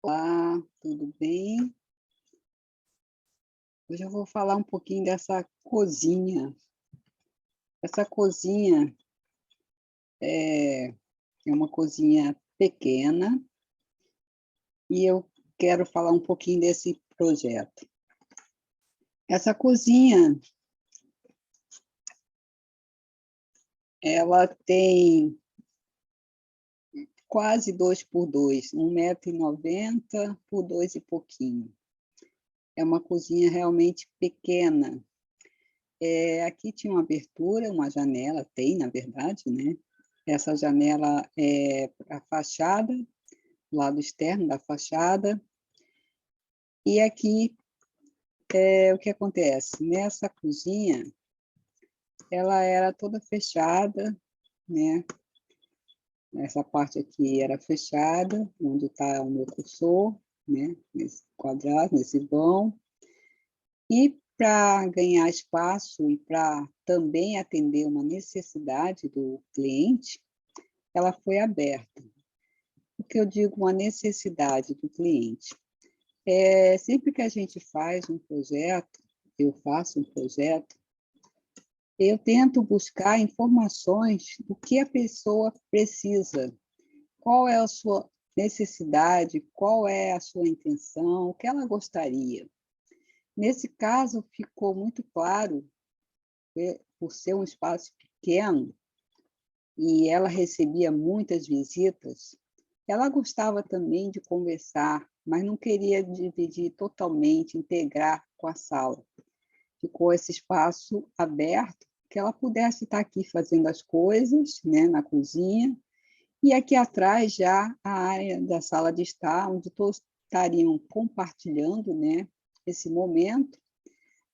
Olá, tudo bem? Hoje eu vou falar um pouquinho dessa cozinha. Essa cozinha é uma cozinha pequena e eu quero falar um pouquinho desse projeto. Essa cozinha, ela tem quase 2 por 2, 1,90 m por 2 e pouquinho. É uma cozinha realmente pequena. Aqui tinha uma abertura, uma janela, tem na verdade, né? Essa janela é a fachada, lado externo da fachada. E aqui, o que acontece? Nessa cozinha, ela era toda fechada, né? Essa parte aqui era fechada, onde está o meu cursor, né? Nesse quadrado, nesse vão. E para ganhar espaço e para também atender uma necessidade do cliente, ela foi aberta. O que eu digo uma necessidade do cliente? Sempre que a gente faz um projeto, eu faço um projeto, eu tento buscar informações do que a pessoa precisa, qual é a sua necessidade, qual é a sua intenção, o que ela gostaria. Nesse caso, ficou muito claro, por ser um espaço pequeno, e ela recebia muitas visitas, ela gostava também de conversar, mas não queria dividir totalmente, integrar com a sala. Ficou esse espaço aberto, que ela pudesse estar aqui fazendo as coisas, né, na cozinha, e aqui atrás já a área da sala de estar, onde todos estariam compartilhando, né, esse momento,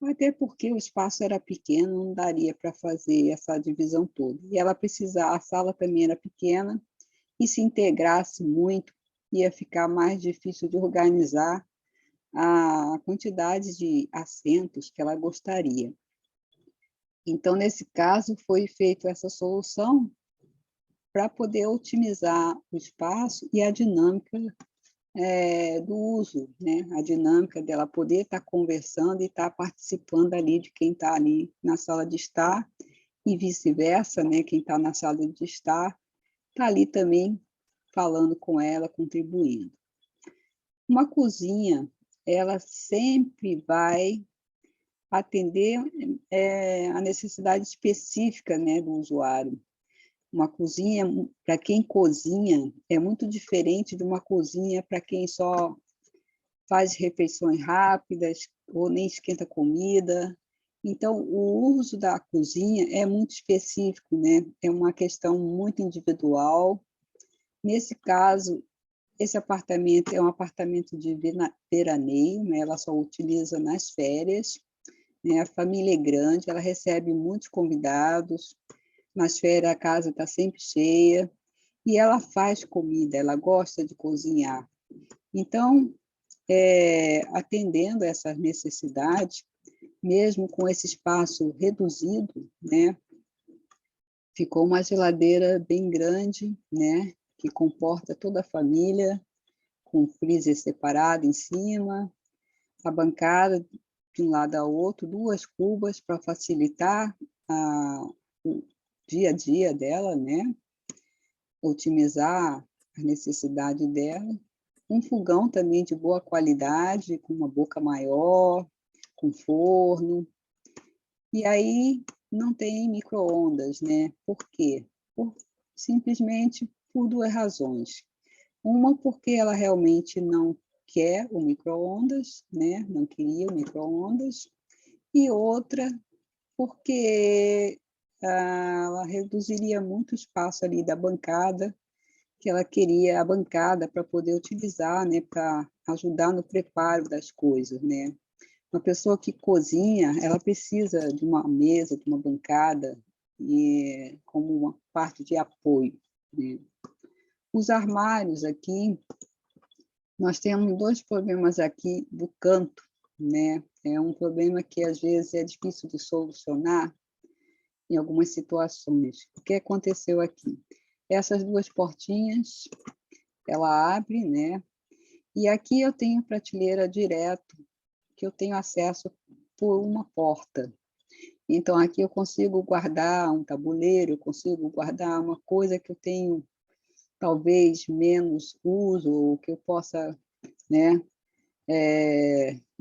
até porque o espaço era pequeno, não daria para fazer essa divisão toda. E ela precisava, a sala também era pequena, e se integrasse muito, ia ficar mais difícil de organizar a quantidade de assentos que ela gostaria. Então, nesse caso, foi feita essa solução para poder otimizar o espaço e a dinâmica do uso, né? A dinâmica dela poder estar conversando e estar participando ali de quem está ali na sala de estar, e vice-versa, né? Quem está na sala de estar está ali também falando com ela, contribuindo. Uma cozinha, ela sempre vai atender a necessidade específica, né, do usuário. Uma cozinha, para quem cozinha, é muito diferente de uma cozinha para quem só faz refeições rápidas ou nem esquenta comida. Então, o uso da cozinha é muito específico, né? É uma questão muito individual. Nesse caso, esse apartamento é um apartamento de veraneio, né? Ela só utiliza nas férias, né? A família é grande, ela recebe muitos convidados, nas férias a casa está sempre cheia, e ela faz comida, ela gosta de cozinhar. Então, atendendo essas necessidades, mesmo com esse espaço reduzido, né? Ficou uma geladeira bem grande, né? Que comporta toda a família, com freezer separado em cima, a bancada de um lado ao outro, 2 cubas para facilitar o dia a dia dela, né? Otimizar a necessidade dela. Um fogão também de boa qualidade, com uma boca maior, com forno. E aí não tem micro-ondas, né? Por quê? Simplesmente por 2 razões. Uma, porque ela realmente não quer o micro-ondas, né? Não queria o micro-ondas. E outra, porque ela reduziria muito o espaço ali da bancada, que ela queria a bancada para poder utilizar, né? Para ajudar no preparo das coisas, né? Uma pessoa que cozinha, ela precisa de uma mesa, de uma bancada, como uma parte de apoio, né? Os armários aqui, nós temos 2 problemas aqui do canto, né? É um problema que às vezes é difícil de solucionar em algumas situações. O que aconteceu aqui? Essas 2 portinhas, ela abre, né? E aqui eu tenho prateleira direto, que eu tenho acesso por uma porta. Então, aqui eu consigo guardar um tabuleiro, eu consigo guardar uma coisa que eu tenho talvez menos uso, ou que eu possa, né,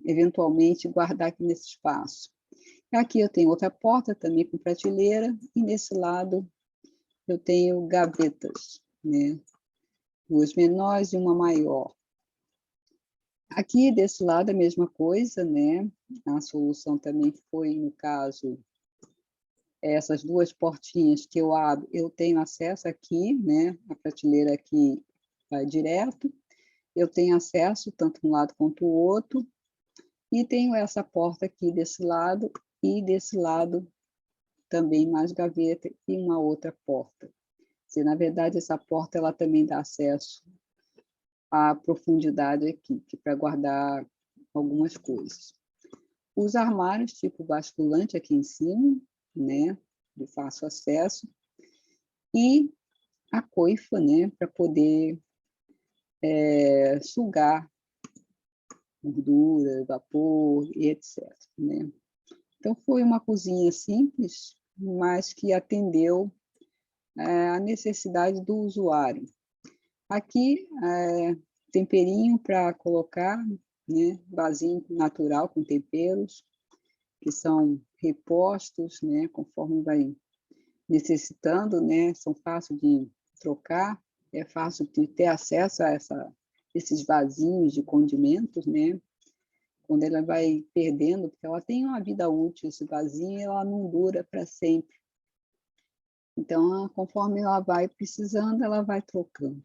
eventualmente guardar aqui nesse espaço. Aqui eu tenho outra porta também com prateleira, e nesse lado eu tenho gavetas, né, duas menores e uma maior. Aqui desse lado a mesma coisa, né, a solução também foi, no caso, essas duas portinhas que eu abro, eu tenho acesso aqui, né, a prateleira aqui vai direto, eu tenho acesso tanto um lado quanto o outro, e tenho essa porta aqui desse lado, e desse lado também mais gaveta e uma outra porta. Se, na verdade, essa porta ela também dá acesso à profundidade aqui, que para guardar algumas coisas. Os armários tipo basculante aqui em cima, né, de fácil acesso, e a coifa, né, para poder sugar gordura, vapor e etc, né. Então foi uma cozinha simples, mas que atendeu a necessidade do usuário. Aqui, temperinho para colocar, né, vasinho natural com temperos, que são repostos, né, conforme vai necessitando, né, são fáceis de trocar, é fácil de ter acesso a esses vasinhos de condimentos, né, quando ela vai perdendo, porque ela tem uma vida útil, esse vasinho, ela não dura para sempre. Então, conforme ela vai precisando, ela vai trocando.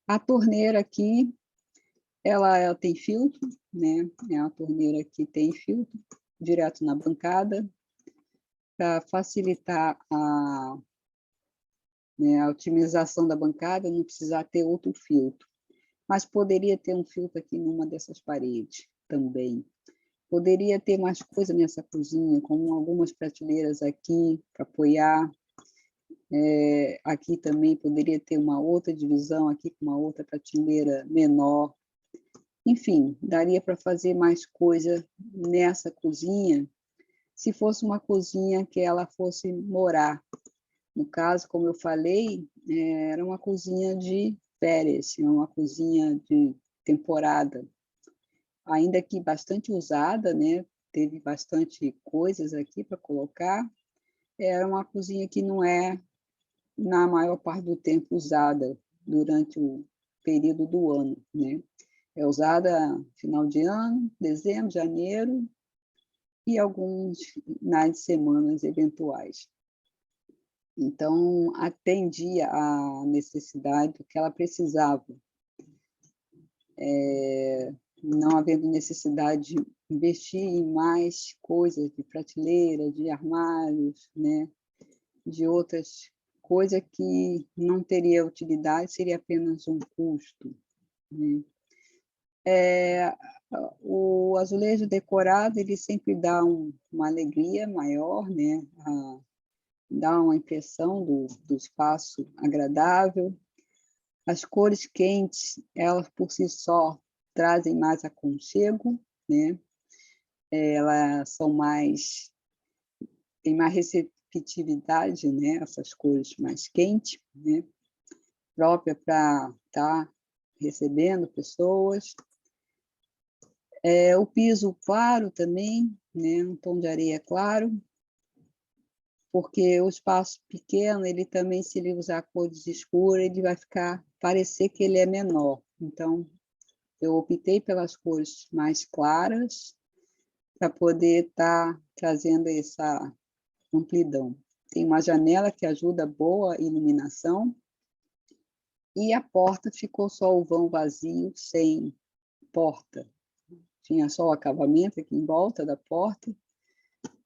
A torneira aqui, ela tem filtro, né, a torneira aqui tem filtro, direto na bancada, para facilitar né, a otimização da bancada, não precisar ter outro filtro. Mas poderia ter um filtro aqui numa dessas paredes também. Poderia ter mais coisa nessa cozinha, como algumas prateleiras aqui para apoiar. Aqui também poderia ter uma outra divisão, aqui com uma outra prateleira menor. Enfim, daria para fazer mais coisa nessa cozinha, se fosse uma cozinha que ela fosse morar. No caso, como eu falei, era uma cozinha de férias, uma cozinha de temporada. Ainda que bastante usada, né? Teve bastante coisas aqui para colocar. Era uma cozinha que não é, na maior parte do tempo, usada durante o período do ano, né? É usada final de ano, dezembro, janeiro e alguns finais de semanas eventuais. Então, atendia à necessidade que ela precisava. Não havendo necessidade de investir em mais coisas de prateleira, de armários, né, de outras coisas que não teria utilidade, seria apenas um custo, né. O azulejo decorado, ele sempre dá uma alegria maior, né, dá uma impressão do espaço agradável. As cores quentes, elas por si só trazem mais aconchego, né? Elas são mais, tem mais receptividade, né? Essas cores mais quentes, né? Própria para estar recebendo pessoas. O piso claro também, né? Um tom de areia claro, porque o espaço pequeno, ele também, se ele usar cores escuras, ele vai parecer que ele é menor. Então, eu optei pelas cores mais claras para poder estar trazendo essa amplidão. Tem uma janela que ajuda a boa iluminação, e a porta ficou só o vão vazio, sem porta. Tinha só o acabamento aqui em volta da porta,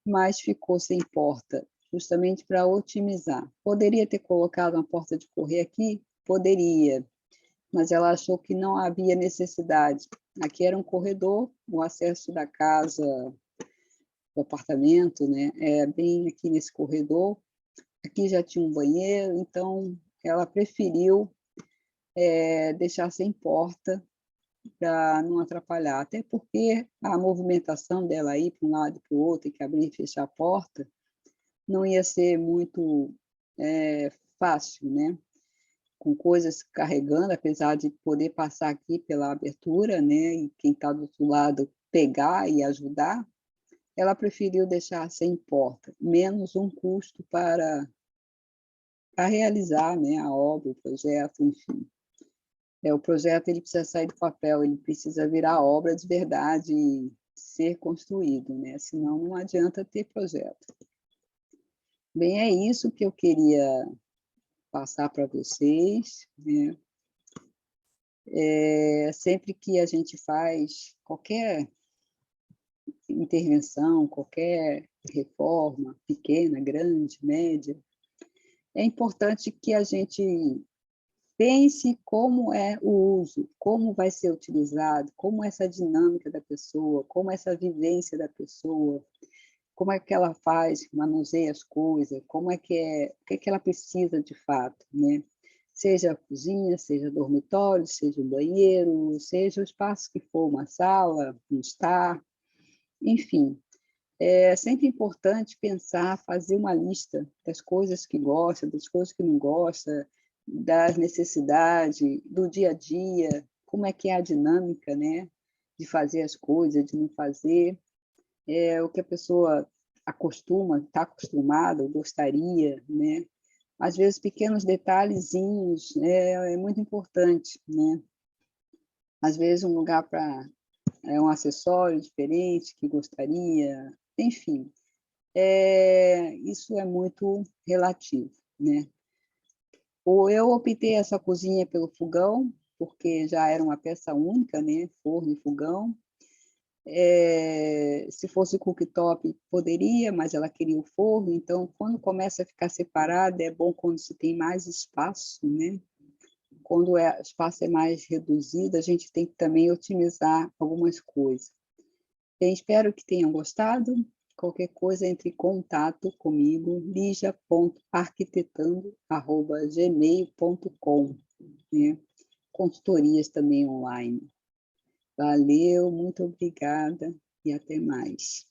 mas ficou sem porta, justamente para otimizar. Poderia ter colocado uma porta de correr aqui? Poderia, mas ela achou que não havia necessidade. Aqui era um corredor, o acesso da casa, do apartamento, né, é bem aqui nesse corredor. Aqui já tinha um banheiro, então ela preferiu deixar sem porta, para não atrapalhar, até porque a movimentação dela ir para um lado e para o outro, e que abrir e fechar a porta, não ia ser muito fácil, né? Com coisas carregando, apesar de poder passar aqui pela abertura, né? E quem está do outro lado pegar e ajudar, ela preferiu deixar sem porta, menos um custo para realizar, né, a obra, o projeto, enfim. O projeto ele precisa sair do papel, ele precisa virar obra de verdade e ser construído, né? Senão não adianta ter projeto. Bem, é isso que eu queria passar para vocês, né? Sempre que a gente faz qualquer intervenção, qualquer reforma, pequena, grande, média, é importante que a gente pense como é o uso, como vai ser utilizado, como essa dinâmica da pessoa, como essa vivência da pessoa, como é que ela faz, manuseia as coisas, como é, o que é que ela precisa de fato, né? Seja a cozinha, seja dormitório, seja o banheiro, seja o espaço que for, uma sala, um estar, enfim. É sempre importante pensar, fazer uma lista das coisas que gosta, das coisas que não gosta, das necessidades, do dia a dia, como é que é a dinâmica, né, de fazer as coisas, de não fazer, o que a pessoa acostuma, está acostumada, ou gostaria, né? Às vezes, pequenos detalhezinhos é muito importante, né? Às vezes, um lugar para um acessório diferente que gostaria, enfim. Isso é muito relativo, né? Eu optei essa cozinha pelo fogão, porque já era uma peça única, né? Forno e fogão. Se fosse cooktop, poderia, mas ela queria o forno, então, quando começa a ficar separada, é bom quando se tem mais espaço, né? Quando o espaço é mais reduzido, a gente tem que também otimizar algumas coisas. Bem, espero que tenham gostado. Qualquer coisa, entre em contato comigo, lija.arquitetando@gmail.com, né? Consultorias também online. Valeu, muito obrigada e até mais.